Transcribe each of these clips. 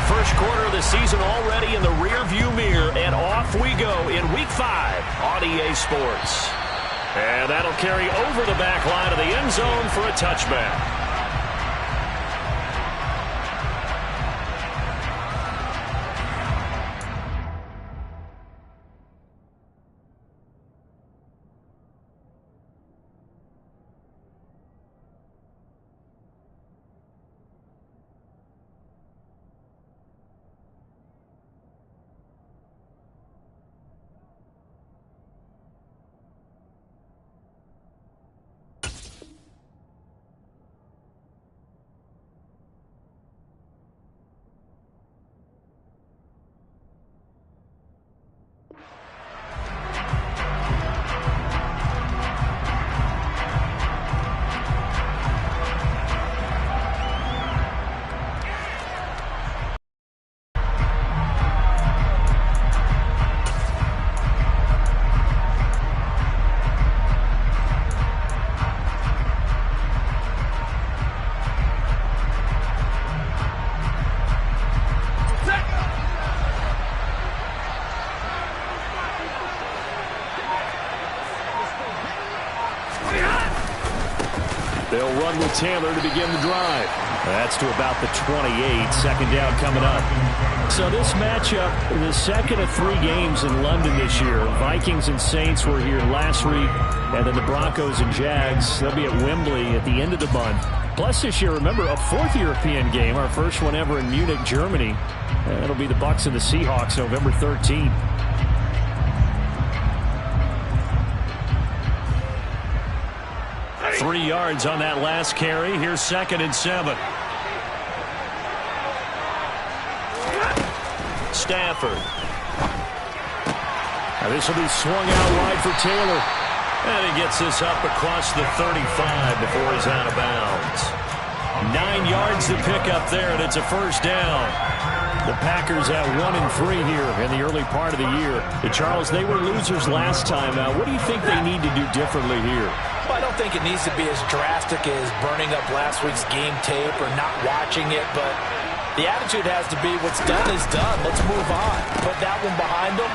first quarter of the season already in the rearview mirror, and off we go in Week 5 on EA Sports. And that'll carry over the back line of the end zone for a touchback. They'll run with Taylor to begin the drive. That's to about the 28. Second down coming up. So this matchup, the second of 3 games in London this year. Vikings and Saints were here last week, and then the Broncos and Jags. They'll be at Wembley at the end of the month. Plus this year, remember, a 4th European game, our first one ever in Munich, Germany. And it'll be the Bucs and the Seahawks November 13th. Three yards on that last carry. Here's 2nd and 7. Stafford. Now this will be swung out wide for Taylor. And he gets this up across the 35 before he's out of bounds. 9 yards to pick up there, and it's a first down. The Packers at 1-3 here in the early part of the year. Charles, they were losers last time out. What do you think they need to do differently here? Well, I don't think it needs to be as drastic as burning up last week's game tape or not watching it, but the attitude has to be what's done is done. Let's move on. Put that one behind them,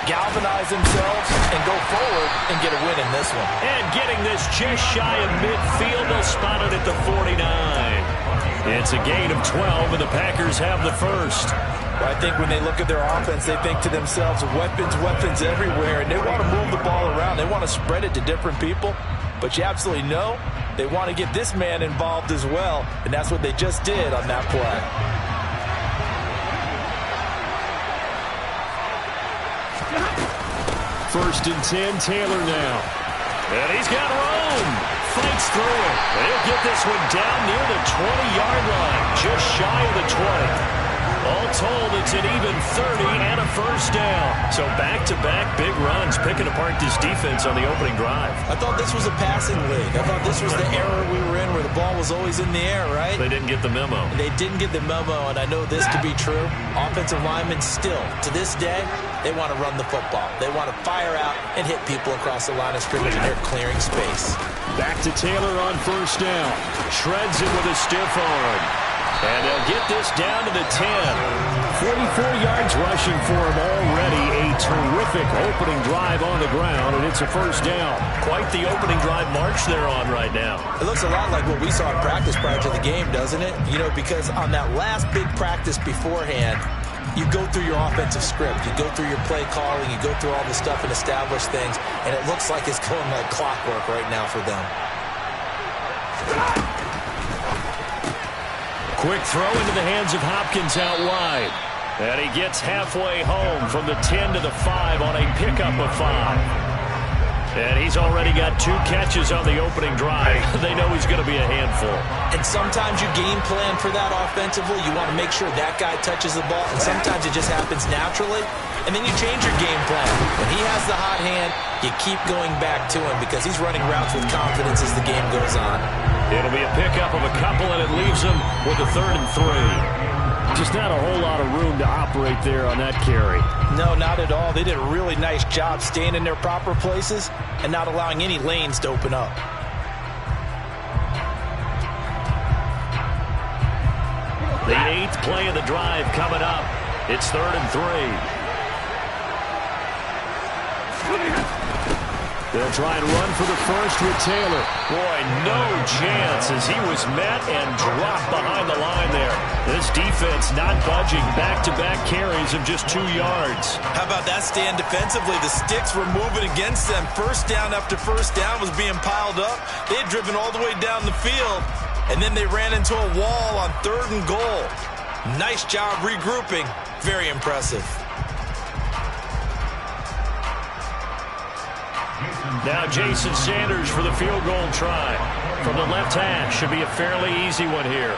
galvanize themselves, and go forward and get a win in this one. And getting this just shy of midfield, they'll spot it at the 49. It's a gain of 12, and the Packers have the first. Well, I think when they look at their offense, they think to themselves, weapons, weapons everywhere, and they want to move the ball around. They want to spread it to different people. But you absolutely know they want to get this man involved as well, and that's what they just did on that play. First and 10, Taylor now. And he's got room. Fights through it. He'll get this one down near the 20-yard line, just shy of the 20. All told, it's an even 30 and a first down. So back-to-back big runs, picking apart this defense on the opening drive. I thought this was a passing league. I thought this was the era we were in where the ball was always in the air, right? They didn't get the memo. They didn't get the memo, and I know this to be true. Offensive linemen still, to this day, they want to run the football. They want to fire out and hit people across the line of scrimmage, and they're clearing space. Back to Taylor on first down. Shreds it with a stiff arm. And they'll get this down to the 10. 44 yards rushing for him already. A terrific opening drive on the ground, and it's a first down. Quite the opening drive march they're on right now. It looks a lot like what we saw in practice prior to the game, doesn't it? You know, because on that last big practice beforehand, you go through your offensive script. You go through your play calling. You go through all the stuff and establish things, and it looks like it's going like clockwork right now for them. Quick throw into the hands of Hopkins out wide. And he gets halfway home from the 10 to the 5 on a pickup of 5. And he's already got 2 catches on the opening drive. They know he's going to be a handful. And sometimes you game plan for that offensively. You want to make sure that guy touches the ball. And sometimes it just happens naturally. And then you change your game plan. When he has the hot hand, you keep going back to him because he's running routes with confidence as the game goes on. It'll be a pickup of a couple, and it leaves him with a 3rd and 3. Just not a whole lot of room to operate there on that carry. No, not at all. They did a really nice job staying in their proper places and not allowing any lanes to open up. The 8th play of the drive coming up. It's 3rd and 3. They'll try and run for the first with Taylor. Boy, no chance as he was met and dropped behind the line there. This defense not budging. Back-to-back carries of just 2 yards. How about that stand defensively? The sticks were moving against them. First down after first down was being piled up. They had driven all the way down the field, and then they ran into a wall on 3rd and goal. Nice job regrouping. Very impressive. Now Jason Sanders for the field goal try. From the left hash. Should be a fairly easy one here.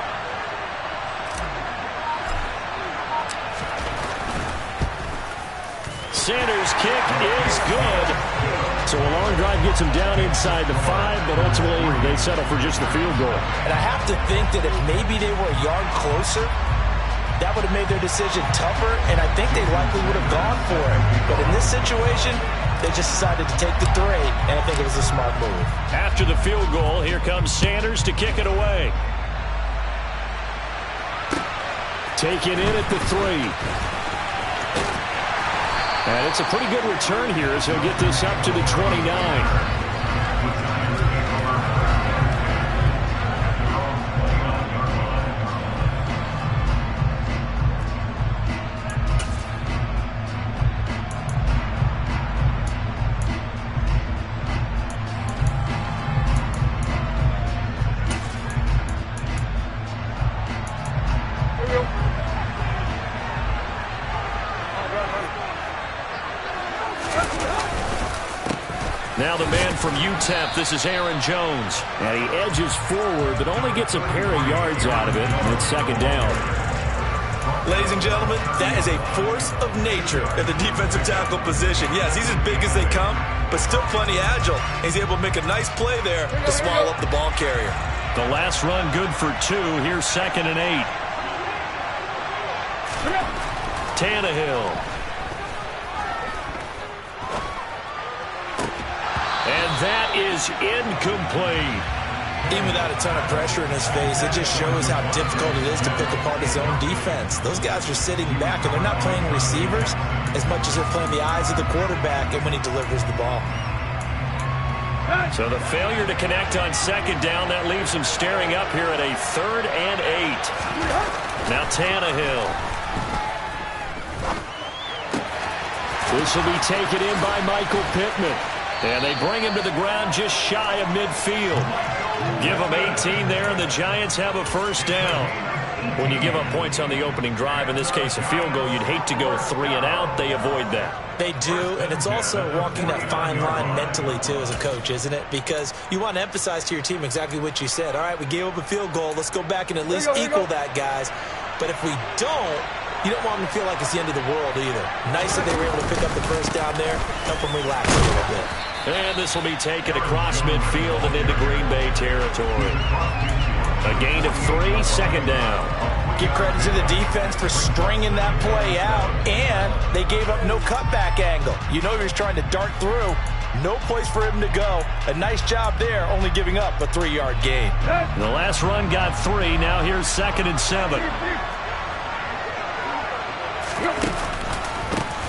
Sanders' kick is good. So a long drive gets him down inside the 5, but ultimately they settle for just the field goal. And I have to think that if maybe they were a yard closer, that would have made their decision tougher, and I think they likely would have gone for it. But in this situation, they just decided to take the 3, and I think it was a smart move. After the field goal, here comes Sanders to kick it away. Taken in at the 3. And it's a pretty good return here as he'll get this up to the 29. Now the man from UTEP, this is Aaron Jones. And he edges forward, but only gets a pair of yards out of it. And it's 2nd down. Ladies and gentlemen, that is a force of nature at the defensive tackle position. Yes, he's as big as they come, but still plenty agile. He's able to make a nice play there to swallow up the ball carrier. The last run good for 2. Here's 2nd and 8. Tannehill. And that is incomplete. Even without a ton of pressure in his face, it just shows how difficult it is to pick apart his own defense. Those guys are sitting back, and they're not playing receivers as much as they're playing the eyes of the quarterback and when he delivers the ball. So the failure to connect on 2nd down, that leaves him staring up here at a 3rd and 8. Now Tannehill. This will be taken in by Michael Pittman. And they bring him to the ground just shy of midfield. Give him 18 there, and the Giants have a first down. When you give up points on the opening drive, in this case a field goal, you'd hate to go 3 and out. They avoid that. They do, and it's also walking that fine line mentally, too, as a coach, isn't it? Because you want to emphasize to your team exactly what you said. All right, we gave up a field goal. Let's go back and at least equal that, guys. But if we don't, you don't want them to feel like it's the end of the world either. Nice that they were able to pick up the first down there, help them relax a little bit. And this will be taken across midfield and into Green Bay territory. A gain of 3, 2nd down. Give credit to the defense for stringing that play out, and they gave up no cutback angle. You know he was trying to dart through. No place for him to go. A nice job there, only giving up a 3-yard gain. The last run got 3. Now here's 2nd and 7.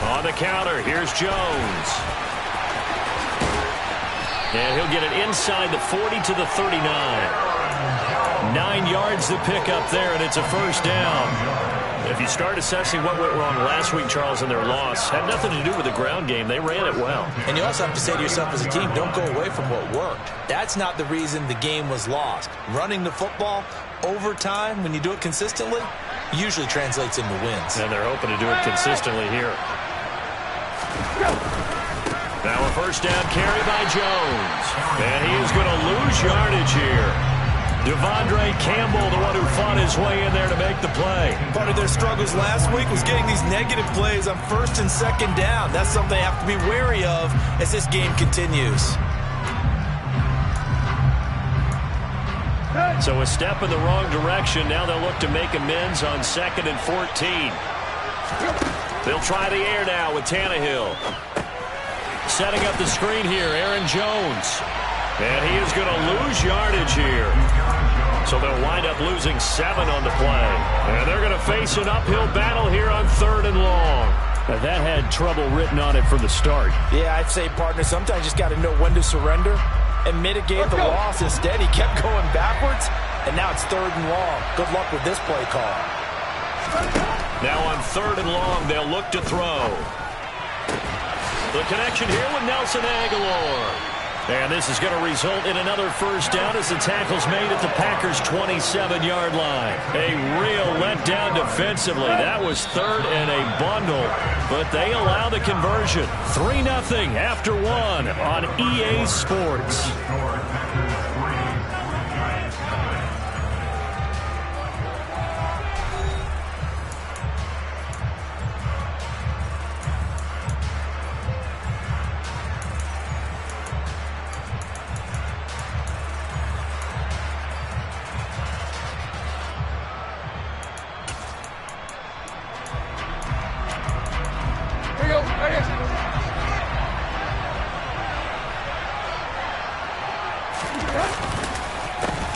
On the counter, here's Jones. And he'll get it inside the 40 to the 39. 9 yards to pick up there, and it's a first down. If you start assessing what went wrong last week, Charles, in their loss, had nothing to do with the ground game. They ran it well. And you also have to say to yourself as a team, don't go away from what worked. That's not the reason the game was lost. Running the football over time, when you do it consistently, usually translates into wins. And they're hoping to do it consistently here. Now a first down carry by Jones. And he is going to lose yardage here. Devondre Campbell, the one who fought his way in there to make the play. Part of their struggles last week was getting these negative plays on 1st and 2nd down. That's something they have to be wary of as this game continues. So a step in the wrong direction. Now they'll look to make amends on 2nd and 14. They'll try the air now with Tannehill. Setting up the screen here, Aaron Jones. And he is going to lose yardage here. So they'll wind up losing 7 on the play. And they're going to face an uphill battle here on 3rd and long. Now that had trouble written on it from the start. Yeah, I'd say, partner, sometimes you just got to know when to surrender and mitigate the loss. Instead, he kept going backwards, and now it's 3rd and long. Good luck with this play call. Now on 3rd and long, they'll look to throw. The connection here with Nelson Agholor. And this is going to result in another first down as the tackle's made at the Packers' 27-yard line. A real letdown defensively. That was 3rd and a bundle, but they allow the conversion. 3-0 after 1 on EA Sports.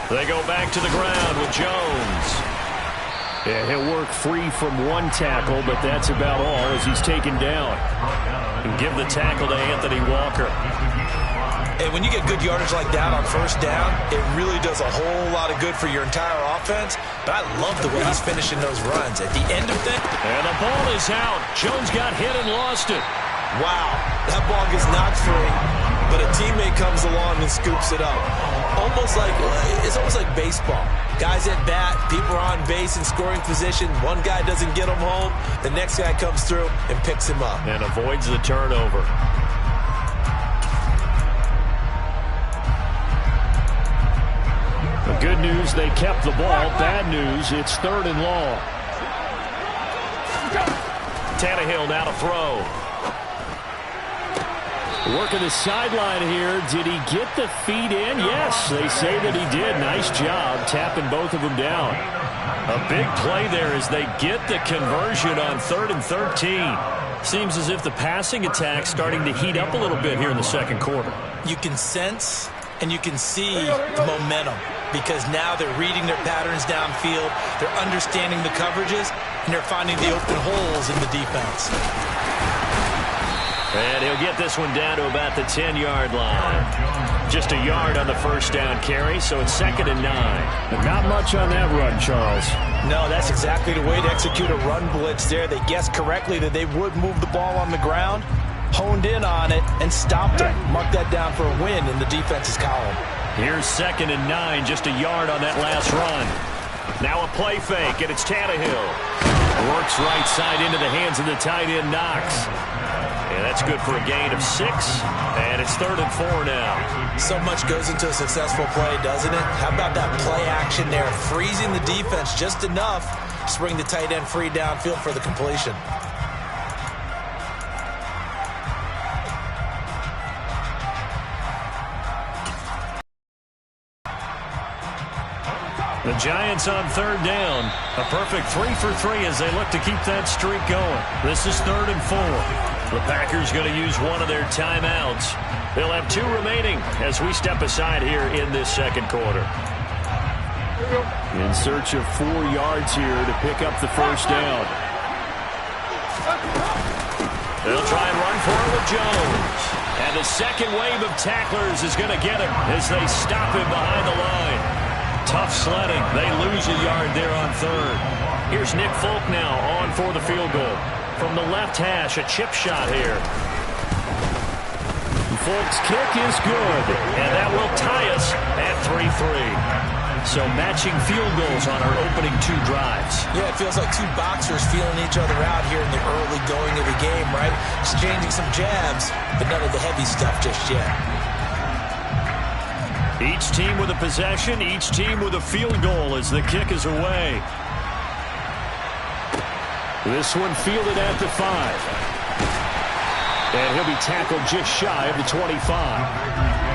They go back to the ground with Jones. Yeah, he'll work free from 1 tackle, but that's about all as he's taken down. And give the tackle to Anthony Walker. Hey, when you get good yardage like that on first down, it really does a whole lot of good for your entire offense. But I love the way he's finishing those runs. At the end of things. And the ball is out. Jones got hit and lost it. Wow, that ball gets knocked free, but a teammate comes along and scoops it up. It's almost like baseball. Guys at bat, people are on base in scoring position. One guy doesn't get him home. The next guy comes through and picks him up. And avoids the turnover. The good news, they kept the ball. Bad news, it's 3rd and long. Tannehill now to throw. Working the sideline here. Did he get the feet in? Yes, they say that he did. Nice job tapping both of them down. A big play there as they get the conversion on 3rd and 13. Seems as if the passing attack's starting to heat up a little bit here in the second quarter. You can sense and you can see the momentum because now they're reading their patterns downfield. They're understanding the coverages, and they're finding the open holes in the defense. And he'll get this one down to about the 10-yard line. Just a yard on the first down carry, so it's 2nd and 9. But not much on that run, Charles. No, that's exactly the way to execute a run blitz there. They guessed correctly that they would move the ball on the ground, honed in on it, and stopped it. Mark that down for a win in the defense's column. Here's 2nd and 9, just a yard on that last run. Now a play fake, and it's Tannehill. Works right side into the hands of the tight end, Knox. And that's good for a gain of 6, and it's 3rd and 4 now. So much goes into a successful play, doesn't it? How about that play action there, freezing the defense just enough to bring the tight end free downfield for the completion. The Giants on 3rd down. A perfect 3 for 3 as they look to keep that streak going. This is 3rd and 4. The Packers going to use one of their timeouts. They'll have 2 remaining as we step aside here in this second quarter. In search of 4 yards here to pick up the first down. They'll try and run for it with Jones. And the second wave of tacklers is going to get him as they stop him behind the line. Tough sledding. They lose a yard there on 3rd. Here's Nick Folk now on for the field goal. From the left hash, a chip shot here. Folk's kick is good, and that will tie us at 3-3. So matching field goals on our opening 2 drives. Yeah, it feels like 2 boxers feeling each other out here in the early going of the game, right? Exchanging some jabs, but none of the heavy stuff just yet. Each team with a possession, each team with a field goal as the kick is away. This one fielded at the 5. And he'll be tackled just shy of the 25.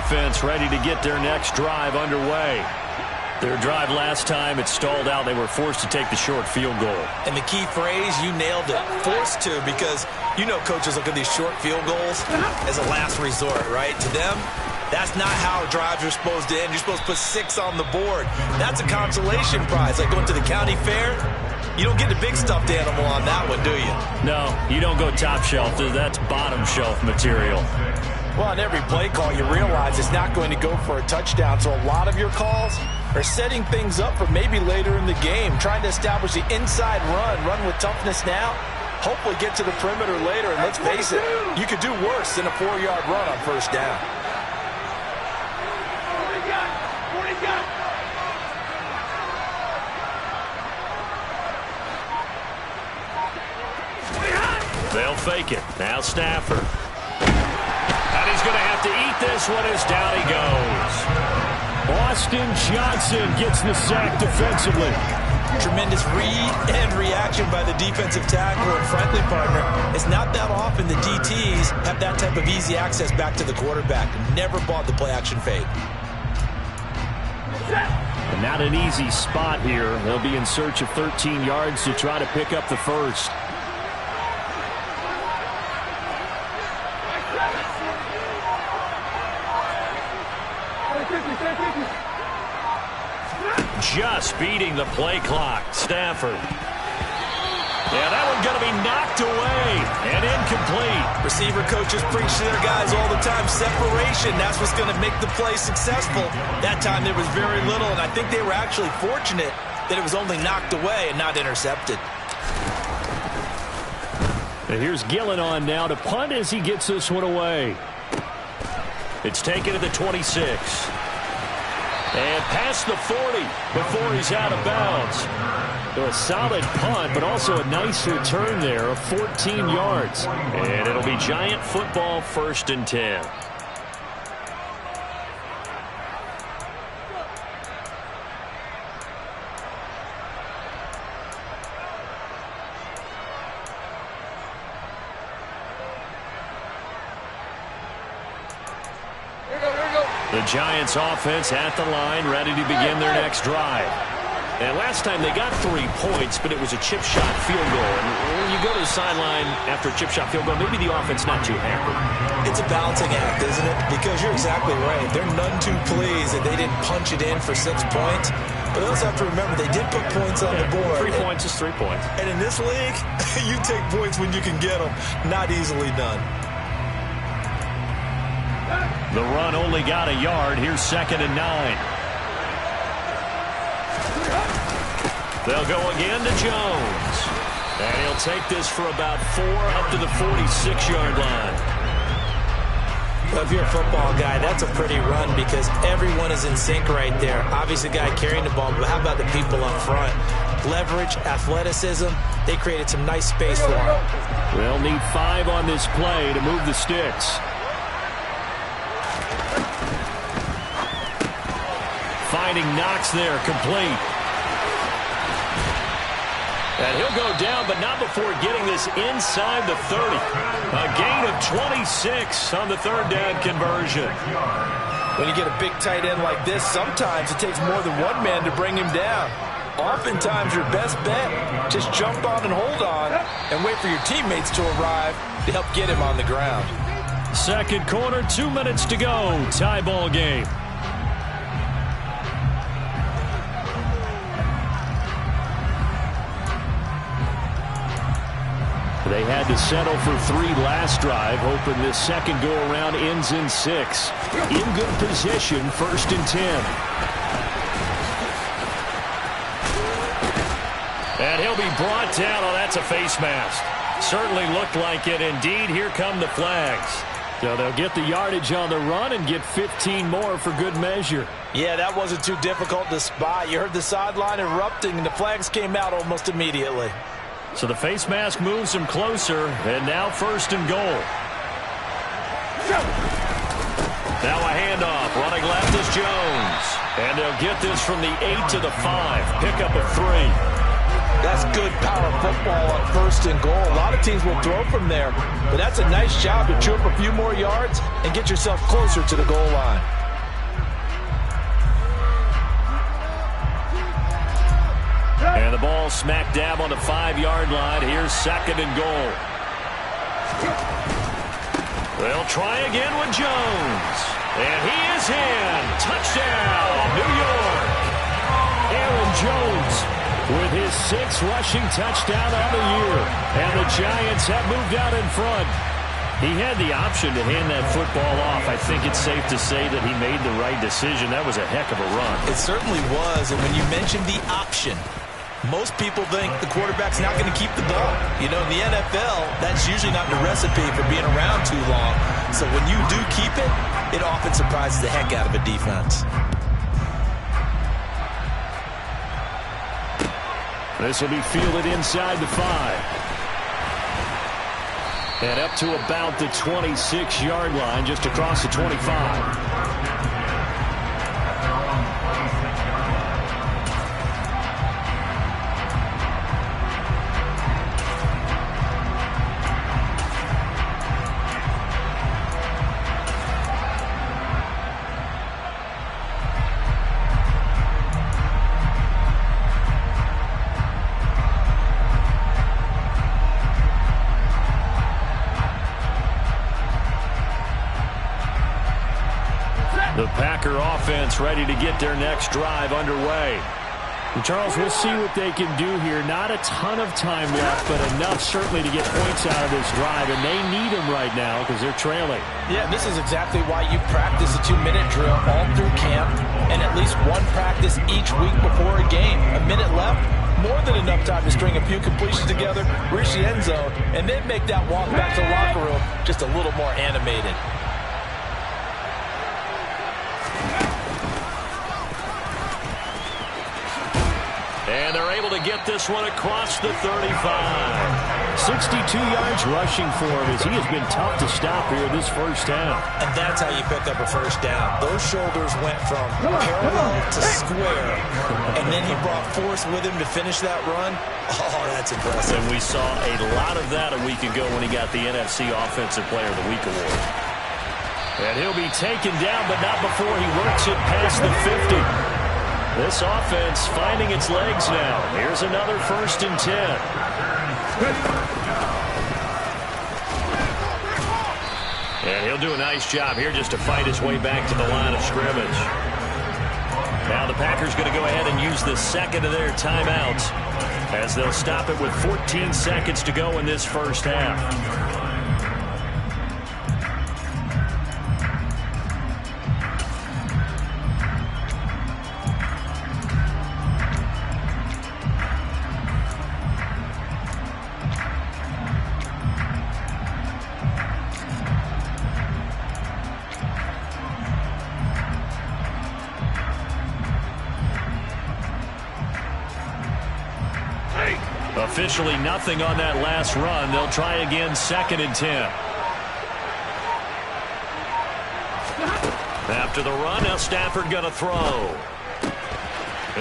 offense ready to get their next drive underway. Their drive last time, it stalled out. They were forced to take the short field goal. And the key phrase, you nailed it, forced to, because you know coaches look at these short field goals as a last resort, right? To them, that's not how drives are supposed to end. You're supposed to put 6 on the board. That's a consolation prize, like going to the county fair. You don't get the big stuffed animal on that one, do you? No, you don't go top shelf. That's bottom shelf material. Well, on every play call, you realize it's not going to go for a touchdown, so a lot of your calls are setting things up for maybe later in the game, trying to establish the inside run with toughness now, hopefully get to the perimeter later, and let's face it, you could do worse than a 4-yard run on first down. They'll fake it. Now Stafford. And he's going to have to eat this one as down he goes. Austin Johnson gets the sack defensively. Tremendous read and reaction by the defensive tackle. And frankly, partner, it's not that often the DTs have that type of easy access back to the quarterback. Never bought the play-action fake. And not an easy spot here. They'll be in search of 13 yards to try to pick up the first. Just beating the play clock. Stafford. Yeah, that one's going to be knocked away and incomplete. Receiver coaches preach to their guys all the time. Separation, that's what's going to make the play successful. That time there was very little, and I think they were actually fortunate that it was only knocked away and not intercepted. And here's Gillen on now to punt as he gets this one away. It's taken to the 26. And past the 40 before he's out of bounds. So a solid punt, but also a nice return there of 14 yards. And it'll be Giant football, 1st and 10. The Giants offense at the line, ready to begin their next drive. And last time they got 3 points, but it was a chip shot field goal. And when you go to the sideline after a chip shot field goal, maybe the offense not too happy. It's a balancing act, isn't it? Because you're exactly right. They're none too pleased that they didn't punch it in for 6 points. But they also have to remember they did put points on the board. 3 points is 3 points. And in this league, you take points when you can get them. Not easily done. The run only got a yard. Here's 2nd and 9. They'll go again to Jones. And he'll take this for about 4 up to the 46-yard line. Well, if you're a football guy, that's a pretty run because everyone is in sync right there. Obviously, the guy carrying the ball, but how about the people up front? Leverage, athleticism, they created some nice space for him. They'll need 5 on this play to move the sticks. Finding Knox there, complete. And he'll go down, but not before getting this inside the 30. A gain of 26 on the 3rd down conversion. When you get a big tight end like this, sometimes it takes more than one man to bring him down. Oftentimes, your best bet, just jump on and hold on and wait for your teammates to arrive to help get him on the ground. 2nd quarter, 2 minutes to go. Tie ball game. They had to settle for 3 last drive, hoping this second go-around ends in 6. In good position, 1st and 10. And he'll be brought down. Oh, that's a face mask. Certainly looked like it. Indeed, here come the flags. So they'll get the yardage on the run and get 15 more for good measure. Yeah, that wasn't too difficult to spot. You heard the sideline erupting, and the flags came out almost immediately. So the face mask moves him closer, and now 1st and goal. Now a handoff, running left is Jones. And they'll get this from the 8 to the 5, pickup of 3. That's good power football on 1st and goal. A lot of teams will throw from there, but that's a nice job to chew up a few more yards and get yourself closer to the goal line. smack dab on the 5-yard line. Here's 2nd and goal. They'll try again with Jones. And he is in. Touchdown, New York. Aaron Jones with his 6th rushing touchdown on the year. And the Giants have moved out in front. He had the option to hand that football off. I think it's safe to say that he made the right decision. That was a heck of a run. It certainly was. And when you mentioned the option, most people think the quarterback's not going to keep the ball. You know, in the NFL, that's usually not the recipe for being around too long. So when you do keep it, it often surprises the heck out of a defense. This will be fielded inside the 5. And up to about the 26-yard line, just across the 25. The Packer offense ready to get their next drive underway. And Charles, we'll see what they can do here. Not a ton of time left, but enough certainly to get points out of this drive. And they need them right now because they're trailing. Yeah, this is exactly why you practice a 2-minute drill all through camp and at least one practice each week before a game. A minute left, more than enough time to string a few completions together, reach the end zone, and then make that walk back to the locker room just a little more animated. And they're able to get this one across the 35. 62 yards rushing for him as he has been tough to stop here this first half. And that's how you pick up a first down. Those shoulders went from parallel to square, and then he brought force with him to finish that run. Oh, that's impressive. And we saw a lot of that a week ago when he got the NFC Offensive Player of the Week award. And he'll be taken down, but not before he works it past the 50. This offense finding its legs now. Here's another 1st and 10. And he'll do a nice job here just to fight his way back to the line of scrimmage. Now the Packers going to go ahead and use the 2nd of their timeouts as they'll stop it with 14 seconds to go in this first half. Officially nothing on that last run. They'll try again 2nd and 10. After the run, now Stafford going to throw.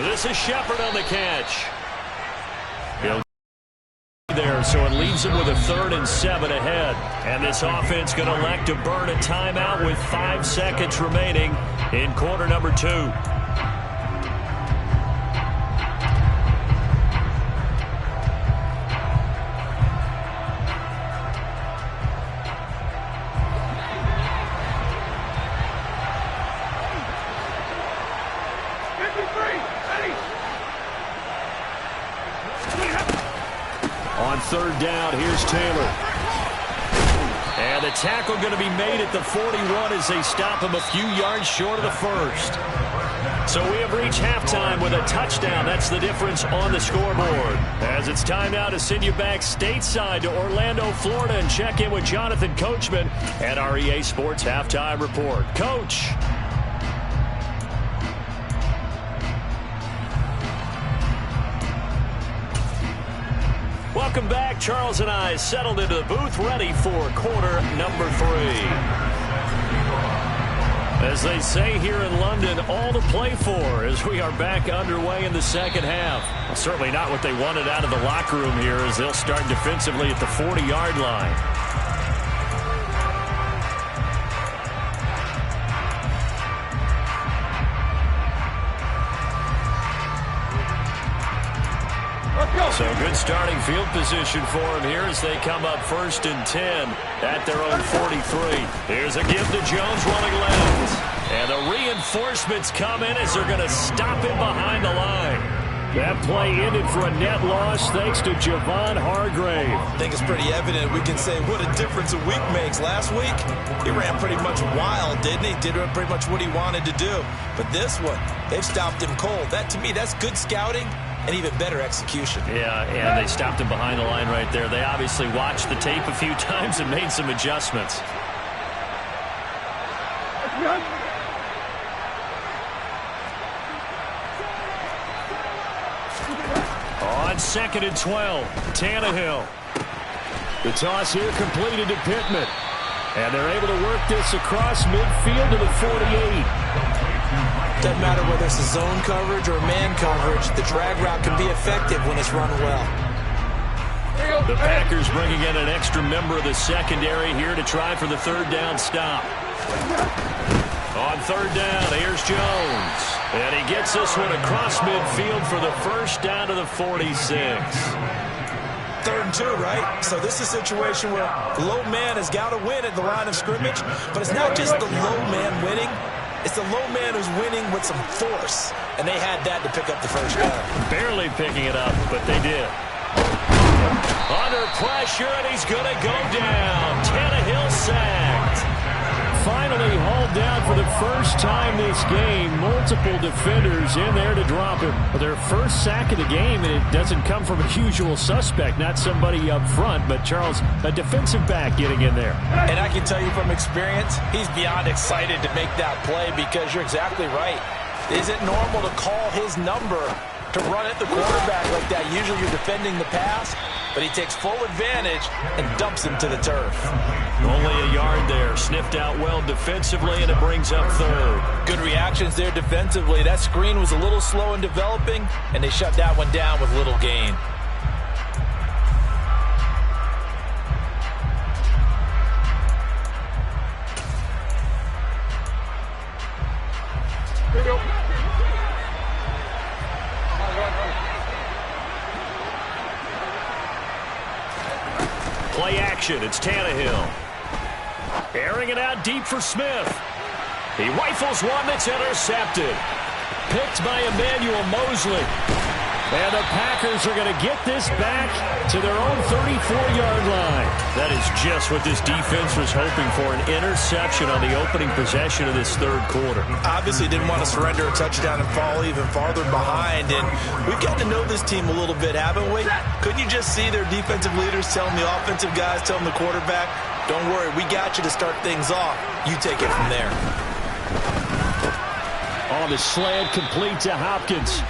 This is Shepard on the catch. He'll there, so it leaves him with a 3rd and 7 ahead. And this offense going to elect to burn a timeout with 5 seconds remaining in quarter number 2. On 3rd down, here's Taylor. And the tackle going to be made at the 41 as they stop him a few yards short of the 1st. So we have reached halftime with a touchdown. That's the difference on the scoreboard. As it's time now to send you back stateside to Orlando, Florida, and check in with Jonathan Coachman at our EA Sports Halftime Report. Coach. Welcome back. Charles and I settled into the booth ready for quarter number 3. As they say here in London, all to play for as we are back underway in the second half. Well, certainly not what they wanted out of the locker room here as they'll start defensively at the 40-yard line. So good starting field position for him here as they come up 1st and 10 at their own 43. Here's a give to Jones running left. And the reinforcements come in as they're going to stop him behind the line. That play ended for a net loss thanks to Javon Hargrave. I think it's pretty evident. We can say what a difference a week makes. Last week, he ran pretty much wild, didn't he? Did pretty much what he wanted to do. But this one, they've stopped him cold. That, to me, that's good scouting and even better execution. Yeah, and they stopped him behind the line right there. They obviously watched the tape a few times and made some adjustments. On 2nd and 12, Tannehill. The toss here completed to Pittman. And they're able to work this across midfield to the 48. Doesn't matter whether it's a zone coverage or man coverage, the drag route can be effective when it's run well. The Packers bringing in an extra member of the secondary here to try for the 3rd down stop. On 3rd down, here's Jones. And he gets this one across midfield for the 1st down to the 46. 3rd and 2, right? So this is a situation where the low man has got to win at the line of scrimmage, but it's not just the low man winning. It's the low man who's winning with some force, and they had that to pick up the 1st down. Barely picking it up, but they did. Under pressure, and he's going to go down. Tannehill sacked. Finally hauled down for the first time this game. Multiple defenders in there to drop him. Their first sack of the game, and it doesn't come from a usual suspect, not somebody up front, but Charles, a defensive back getting in there. And I can tell you from experience, he's beyond excited to make that play because you're exactly right. Is it normal to call his number to run at the quarterback like that? Usually you're defending the pass, but he takes full advantage and dumps him to the turf. Only a yard there. Sniffed out well defensively, and it brings up 3rd. Good reactions there defensively. That screen was a little slow in developing, and they shut that one down with little gain. Play action. It's Tannehill. Airing it out deep for Smith. He rifles one that's intercepted. Picked by Emmanuel Mosley. And the Packers are going to get this back to their own 34-yard line. That is just what this defense was hoping for, an interception on the opening possession of this 3rd quarter. Obviously didn't want to surrender a touchdown and fall even farther behind. And we've got to know this team a little bit, haven't we? Couldn't you just see their defensive leaders telling the offensive guys, telling the quarterback, don't worry, we got you to start things off. You take it from there. On the slant, complete to Hopkins.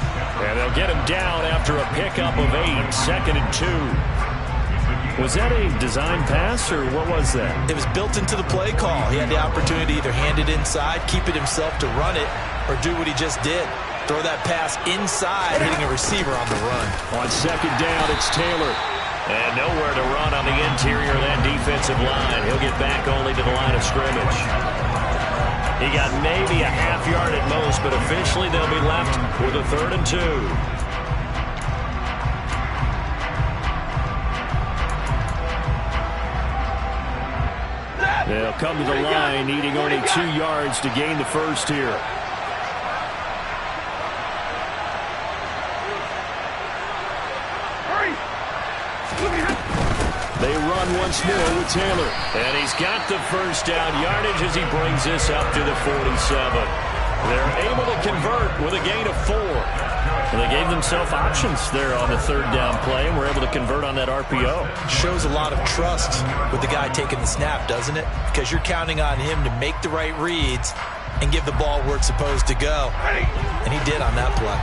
And they'll get him down after a pickup of 8, 2nd and 2. Was that a design pass, or what was that? It was built into the play call. He had the opportunity to either hand it inside, keep it himself to run it, or do what he just did. Throw that pass inside, hitting a receiver on the run. On 2nd down, it's Taylor. And nowhere to run on the interior of that defensive line. He'll get back only to the line of scrimmage. He got maybe a half yard at most, but officially they'll be left with a 3rd and 2. They'll come to the line, needing only 2 yards to gain the 1st here. They run once more with Taylor. And he's got the 1st down yardage as he brings this up to the 47. They're able to convert with a gain of 4. And they gave themselves options there on the 3rd down play, and were able to convert on that RPO. Shows a lot of trust with the guy taking the snap, doesn't it? Because you're counting on him to make the right reads and give the ball where it's supposed to go. And he did on that play.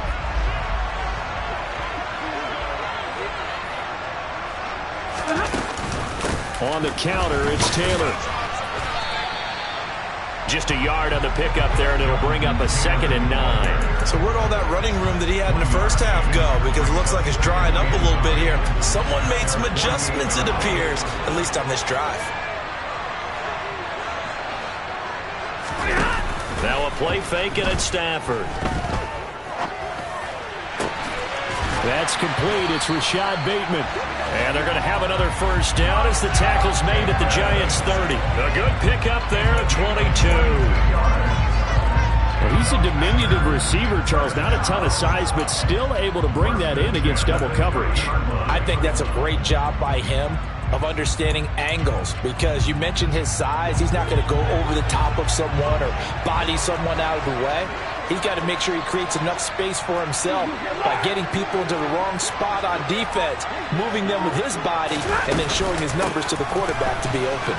On the counter, it's Taylor. Just a yard on the pickup there, and it'll bring up a 2nd and 9. So where'd all that running room that he had in the first half go? Because it looks like it's drying up a little bit here. Someone made some adjustments, it appears, at least on this drive. Now a play fake, and it's Stafford. That's complete. It's Rashad Bateman. And they're going to have another first down as the tackle's made at the Giants' 30. A good pickup there at 22. Well, he's a diminutive receiver, Charles. Not a ton of size, but still able to bring that in against double coverage. I think that's a great job by him of understanding angles, because you mentioned his size. He's not going to go over the top of someone or body someone out of the way. He's got to make sure he creates enough space for himself by getting people into the wrong spot on defense, moving them with his body, and then showing his numbers to the quarterback to be open.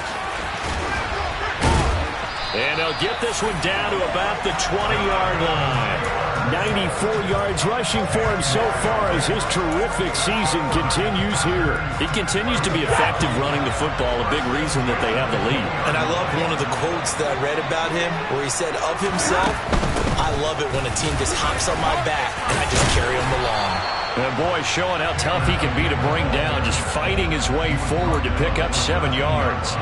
And he'll get this one down to about the 20-yard line. 94 yards rushing for him so far as his terrific season continues here. He continues to be effective running the football, a big reason that they have the lead. And I love one of the quotes that I read about him where he said of himself, "I love it when a team just hops on my back and I just carry them along." And boy, showing how tough he can be to bring down, just fighting his way forward to pick up 7 yards.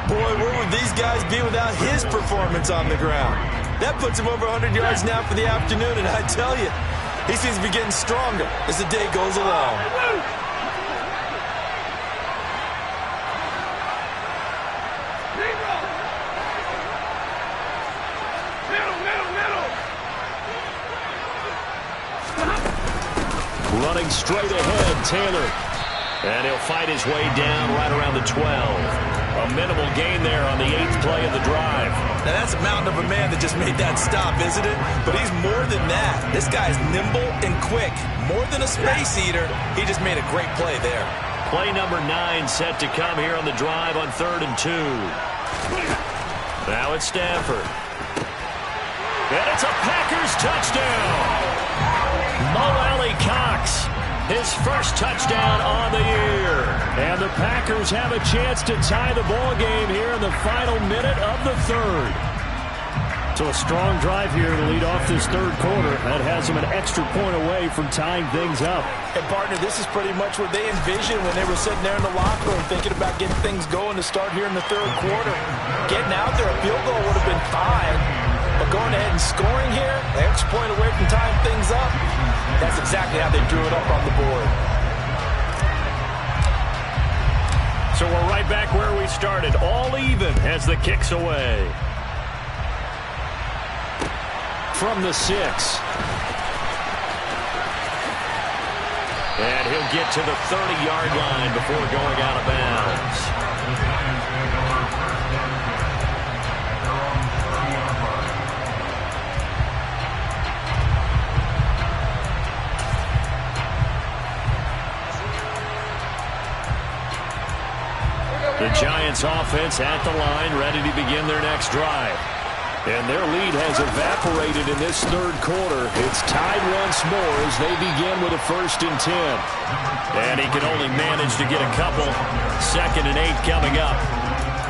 Boy, where would these guys be without his performance on the ground? That puts him over 100 yards now for the afternoon, and I tell you, he seems to be getting stronger as the day goes along. Running straight ahead, Taylor. And he'll fight his way down right around the 12. A minimal gain there on the 8th play of the drive. Now that's a mountain of a man that just made that stop, isn't it? But he's more than that. This guy's nimble and quick. More than a space eater. He just made a great play there. Play number 9 set to come here on the drive on 3rd and 2. Now it's Stanford. And it's a Packers touchdown. Mo Alley-Cox, his first touchdown on the year. And the Packers have a chance to tie the ball game here in the final minute of the 3rd. So a strong drive here to lead off this 3rd quarter. That has them an extra point away from tying things up. And, partner, this is pretty much what they envisioned when they were sitting there in the locker room thinking about getting things going to start here in the 3rd quarter. Getting out there, a field goal would have been fine. But going ahead and scoring here, an extra point away from tying things up, that's exactly how they drew it up on the board. So we're right back where we started, all even as the kick's away. From the 6. And he'll get to the 30-yard line before going out of bounds. The Giants offense at the line, ready to begin their next drive. And their lead has evaporated in this 3rd quarter. It's tied once more as they begin with a 1st and 10. And he can only manage to get a couple. 2nd and 8 coming up.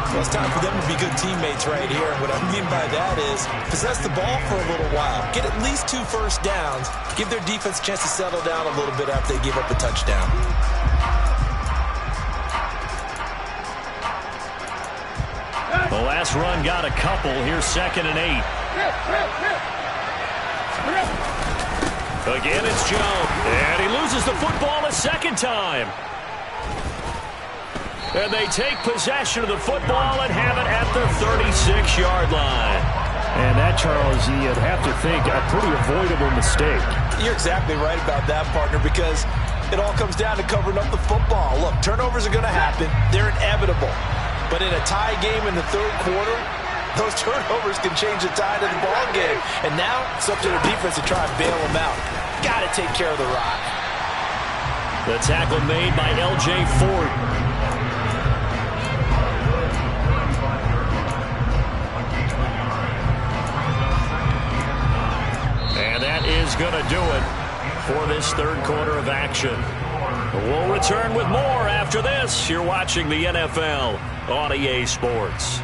Well, it's time for them to be good teammates right here. And what I mean by that is possess the ball for a little while. Get at least 2 first downs. Give their defense a chance to settle down a little bit after they give up a touchdown. The last run got a couple. Here's 2nd and 8. Again, it's Jones. And he loses the football a 2nd time. And they take possession of the football and have it at the 36-yard line. And that, Charles, you'd have to think a pretty avoidable mistake. You're exactly right about that, partner, because it all comes down to covering up the football. Look, turnovers are going to happen. They're inevitable. But in a tie game in the 3rd quarter, those turnovers can change the tide of the ball game. And now it's up to the defense to try and bail them out. Got to take care of the rock. The tackle made by L.J. Ford. And that is going to do it for this 3rd quarter of action. We'll return with more after this. You're watching the NFL on EA Sports.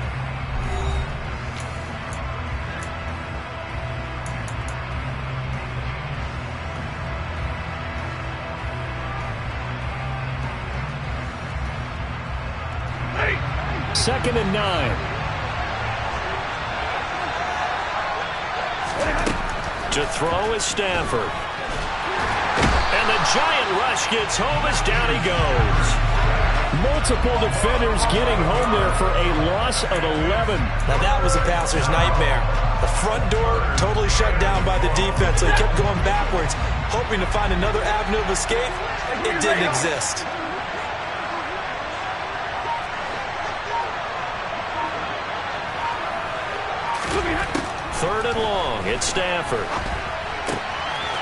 Second and 9. To throw is Stanford. And the giant rush gets home as down he goes. Multiple defenders getting home there for a loss of 11. Now that was a passer's nightmare. The front door totally shut down by the defense, so he kept going backwards, hoping to find another avenue of escape. It didn't exist. Third and long. It's Stafford.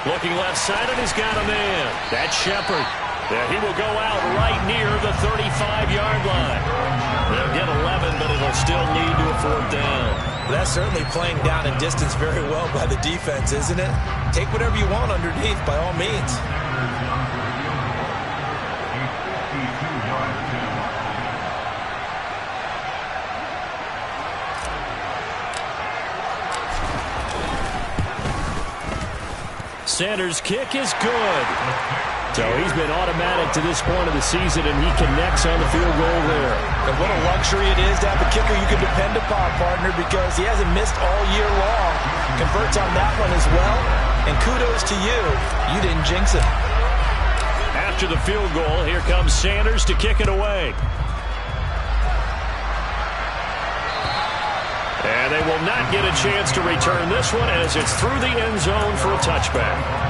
Looking left side, and he's got a man. That's Shepard. Yeah, he will go out right near the 35-yard line. They'll get 11, but it'll still lead to a fourth down. That's certainly playing down in distance very well by the defense, isn't it? Take whatever you want underneath, by all means. Sanders' kick is good. So he's been automatic to this point of the season, and he connects on the field goal there. And what a luxury it is to have a kicker you can depend upon, partner, because he hasn't missed all year long. Converts on that one as well. And kudos to you. You didn't jinx it. After the field goal, here comes Sanders to kick it away. And they will not get a chance to return this one as it's through the end zone for a touchback.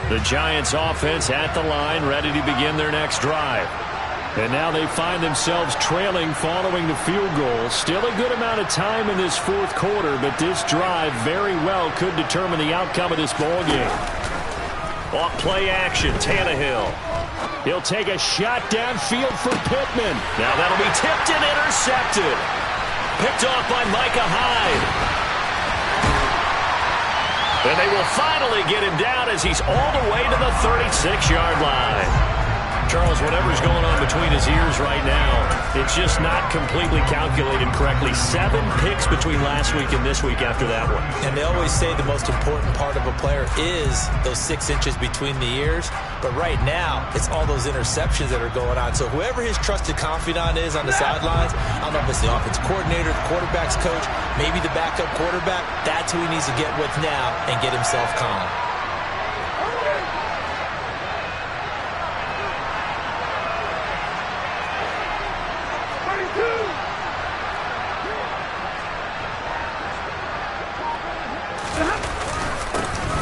The Giants offense at the line, ready to begin their next drive. And now they find themselves trailing following the field goal. Still a good amount of time in this fourth quarter, but this drive very well could determine the outcome of this ball game. Off play action, Tannehill. He'll take a shot downfield for Pittman. Now that'll be tipped and intercepted. Picked off by Micah Hyde. And they will finally get him down as he's all the way to the 36-yard line. Charles, whatever's going on between his ears right now, it's just not completely calculated correctly. 7 picks between last week and this week after that one. And they always say the most important part of a player is those 6 inches between the ears. But right now, it's all those interceptions that are going on. So whoever his trusted confidant is on the sidelines, I don't know if it's the offense coordinator, the quarterback's coach, maybe the backup quarterback, that's who he needs to get with now and get himself calm.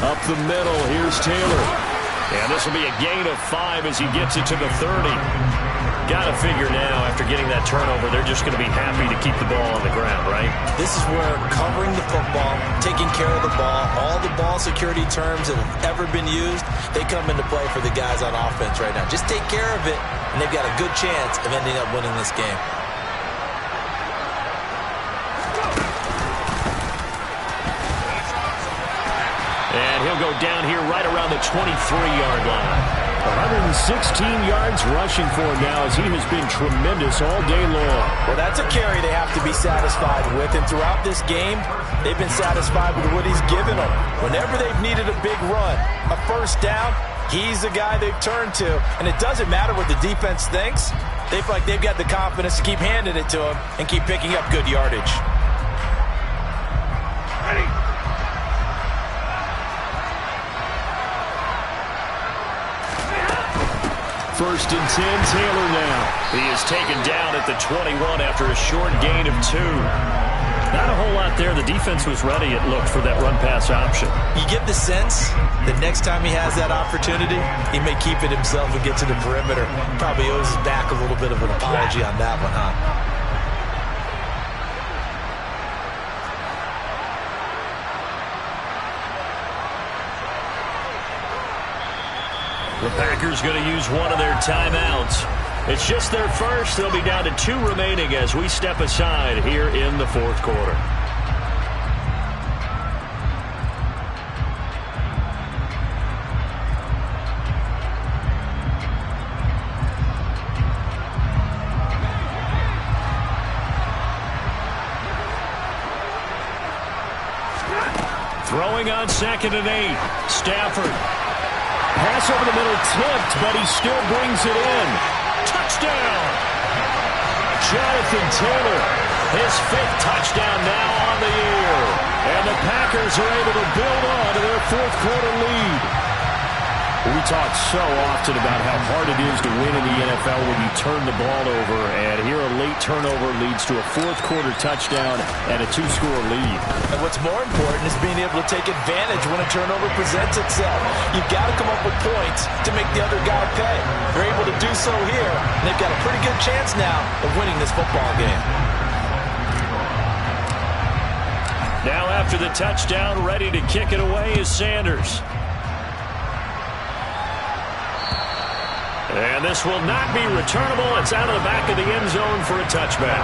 Up the middle, here's Taylor. And this will be a gain of 5 as he gets it to the 30. Got to figure now, after getting that turnover, they're just going to be happy to keep the ball on the ground, right? This is where covering the football, taking care of the ball, all the ball security terms that have ever been used, they come into play for the guys on offense right now. Just take care of it, and they've got a good chance of ending up winning this game. And he'll go down here right around the 23-yard line. 116 yards rushing for him now as he has been tremendous all day long. Well, that's a carry they have to be satisfied with. And throughout this game, they've been satisfied with what he's given them. Whenever they've needed a big run, a first down, he's the guy they've turned to. And it doesn't matter what the defense thinks. They feel like they've got the confidence to keep handing it to him and keep picking up good yardage. Ready. First and 10, Taylor now. He is taken down at the 21 after a short gain of 2. Not a whole lot there. The defense was ready, it looked, for that run-pass option. You get the sense that next time he has that opportunity, he may keep it himself and get to the perimeter. Probably owes his back a little bit of an apology on that one, huh? The Packers going to use one of their timeouts. It's just their first. They'll be down to 2 remaining as we step aside here in the fourth quarter. Throwing on 2nd and 8. Stafford. Pass over the middle, tipped, but he still brings it in. Touchdown! Jonathan Taylor, his 5th touchdown now on the year. And the Packers are able to build on to their 4th quarter lead. We talk so often about how hard it is to win in the NFL when you turn the ball over. And here a late turnover leads to a 4th quarter touchdown and a 2-score lead. And what's more important is being able to take advantage when a turnover presents itself. You've got to come up with points to make the other guy pay. They're able to do so here. And they've got a pretty good chance now of winning this football game. Now after the touchdown, ready to kick it away is Sanders. And this will not be returnable. It's out of the back of the end zone for a touchback.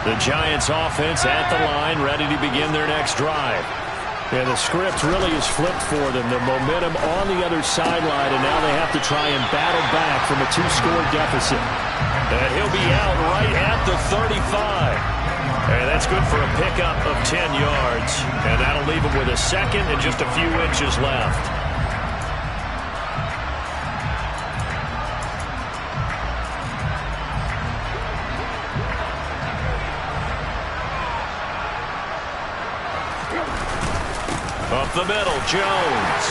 The Giants offense at the line, ready to begin their next drive. And the script really is flipped for them. The momentum on the other sideline, and now they have to try and battle back from a 2-score deficit. And he'll be out right at the 35. And that's good for a pickup of 10 yards. And that'll leave him with a second and just a few inches left. Up the middle, Jones.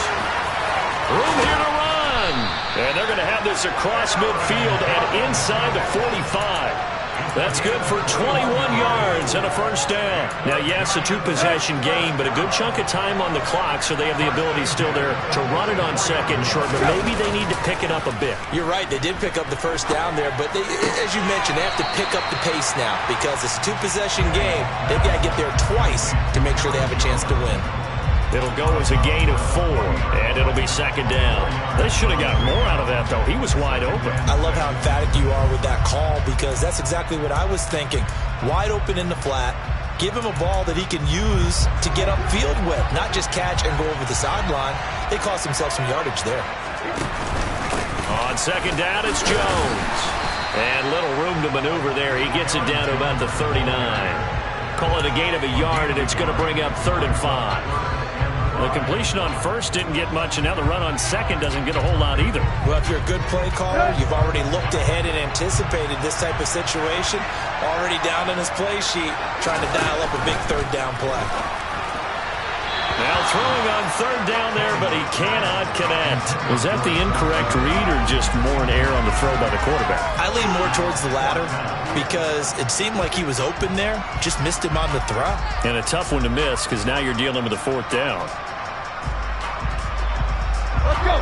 Room here to run. And they're going to have this across midfield and inside the 45. That's good for 21 yards and a first down. Now, yes, a 2-possession game, but a good chunk of time on the clock, so they have the ability still there to run it on second short, but maybe they need to pick it up a bit. You're right. They did pick up the first down there, but they, as you mentioned, they have to pick up the pace now because it's a 2-possession game. They've got to get there twice to make sure they have a chance to win. It'll go as a gain of 4, and it'll be second down. They should have got more out of that, though. He was wide open. I love how emphatic you are with that call because that's exactly what I was thinking. Wide open in the flat. Give him a ball that he can use to get upfield with, not just catch and go over the sideline. They cost themselves some yardage there. On second down, it's Jones. And little room to maneuver there. He gets it down to about the 39. Call it a gain of a yard, and it's going to bring up 3rd and 5. The completion on first didn't get much, and now the run on second doesn't get a whole lot either. Well, if you're a good play caller, you've already looked ahead and anticipated this type of situation. Already down in his play sheet, trying to dial up a big 3rd down play. Now throwing on 3rd down there, but he cannot connect. Was that the incorrect read or just more an error on the throw by the quarterback? I lean more towards the latter because it seemed like he was open there, just missed him on the throw. And a tough one to miss because now you're dealing with a 4th down. Let's go.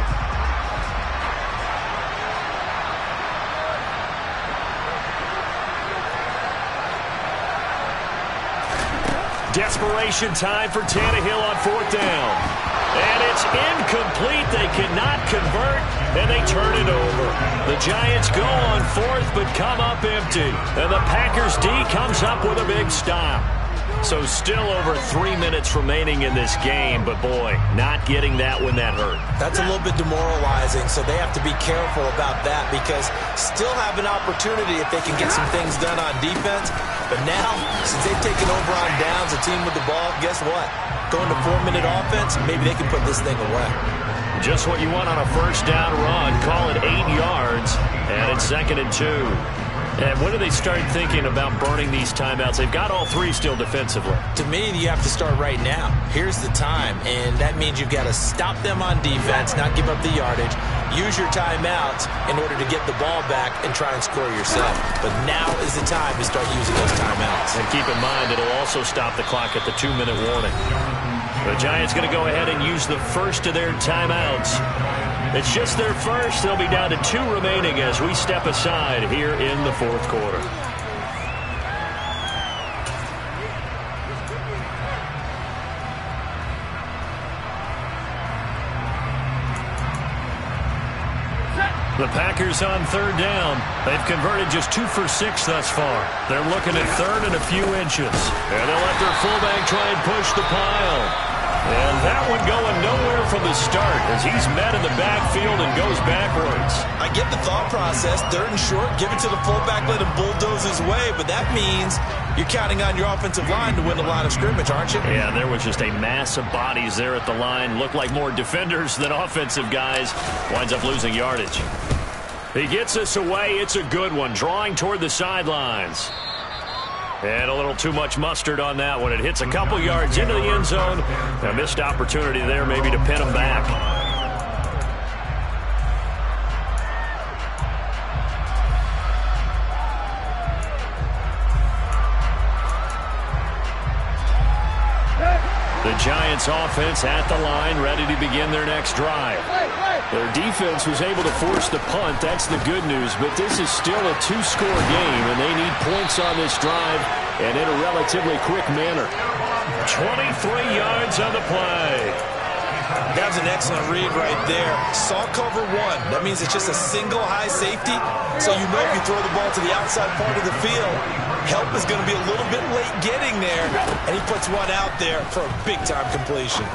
Desperation time for Tannehill on 4th down. And it's incomplete. They cannot convert, and they turn it over. The Giants go on 4th, but come up empty. And the Packers D comes up with a big stop. So still over 3 minutes remaining in this game, but boy, not getting that when that hurt. That's a little bit demoralizing, so they have to be careful about that because still have an opportunity if they can get some things done on defense. But now, since they've taken over on downs, a team with the ball, guess what? Going to 4-minute offense, maybe they can put this thing away. Just what you want on a first down run. Call it 8 yards, and it's 2nd and 2. And when do they start thinking about burning these timeouts? They've got all 3 still defensively. To me, you have to start right now. Here's the time, and that means you've got to stop them on defense, not give up the yardage, use your timeouts in order to get the ball back and try and score yourself. But now is the time to start using those timeouts. And keep in mind, it'll also stop the clock at the 2-minute warning. The Giants going to go ahead and use the first of their timeouts. It's just their first. They'll be down to 2 remaining as we step aside here in the 4th quarter. The Packers on 3rd down. They've converted just 2 for 6 thus far. They're looking at 3rd and a few inches. And they'll let their fullback try and push the pile. And that one going nowhere from the start as he's met in the backfield and goes backwards. I get the thought process. 3rd and short, give it to the fullback, let him bulldoze his way. But that means you're counting on your offensive line to win the line of scrimmage, aren't you? Yeah, there was just a mass of bodies there at the line. Looked like more defenders than offensive guys. Winds up losing yardage. He gets this away. It's a good one. Drawing toward the sidelines. And a little too much mustard on that one. It hits a couple yards into the end zone. A missed opportunity there maybe to pin him back. The Giants offense at the line, ready to begin their next drive. Their defense was able to force the punt. That's the good news. But this is still a 2-score game, and they need points on this drive and in a relatively quick manner. 23 yards on the play. That was an excellent read right there. Saw cover 1. That means it's just a single high safety. So you know if you throw the ball to the outside part of the field, help is going to be a little bit late getting there. And he puts one out there for a big-time completion.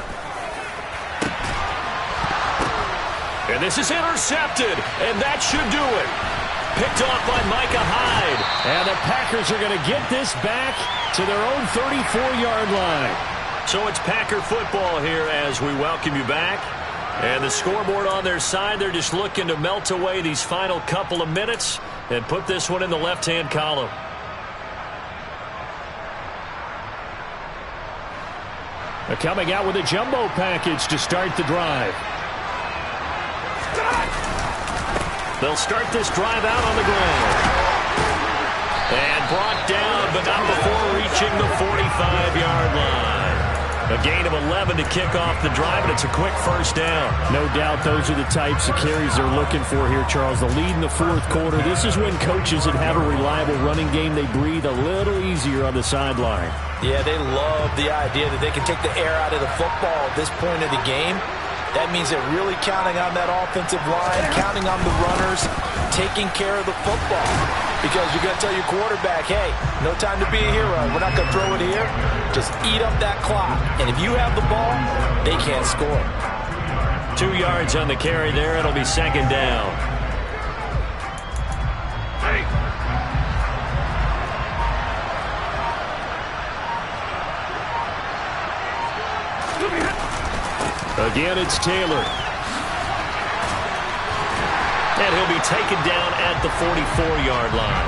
And this is intercepted, and that should do it. Picked off by Micah Hyde. And the Packers are going to get this back to their own 34-yard line. So it's Packer football here as we welcome you back. And the scoreboard on their side, they're just looking to melt away these final couple of minutes and put this one in the left-hand column. They're coming out with a jumbo package to start the drive. They'll start this drive out on the ground. And brought down, but not before reaching the 45-yard line. A gain of 11 to kick off the drive, and it's a quick first down. No doubt those are the types of carries they're looking for here, Charles. The lead in the 4th quarter. This is when coaches that have a reliable running game, they breathe a little easier on the sideline. Yeah, they love the idea that they can take the air out of the football at this point of the game. That means they're really counting on that offensive line, counting on the runners, taking care of the football. Because you're going to tell your quarterback, hey, no time to be a hero. We're not going to throw it here. Just eat up that clock. And if you have the ball, they can't score. 2 yards on the carry there. It'll be second down. Again, it's Taylor. And he'll be taken down at the 44-yard line.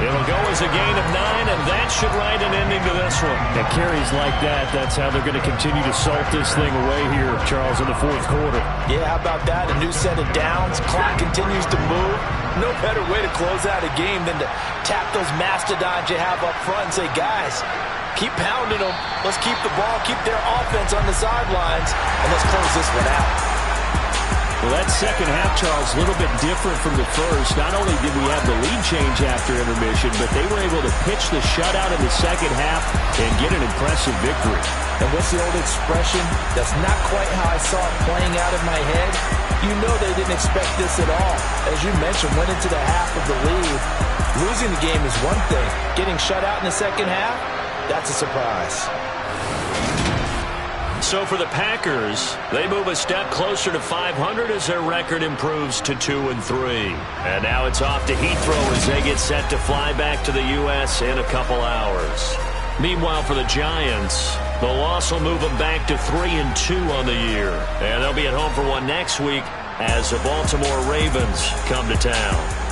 It'll go as a gain of 9, and that should write an ending to this one. And carries like that, that's how they're going to continue to salt this thing away here, Charles, in the 4th quarter. Yeah, how about that? A new set of downs. Clock continues to move. No better way to close out a game than to tap those mastodons you have up front and say, guys, keep pounding them. Let's keep the ball, keep their offense on the sidelines, and let's close this one out. Well, that second half, Charles, a little bit different from the first. Not only did we have the lead change after intermission, but they were able to pitch the shutout in the second half and get an impressive victory. And what's the old expression? That's not quite how I saw it playing out in my head. You know they didn't expect this at all. As you mentioned, went into the half of the lead. Losing the game is one thing. Getting shut out in the second half, that's a surprise. So for the Packers, they move a step closer to 500 as their record improves to 2-3. And now it's off to Heathrow as they get set to fly back to the U.S. in a couple hours. Meanwhile, for the Giants, the loss will move them back to 3-2 on the year. And they'll be at home for one next week as the Baltimore Ravens come to town.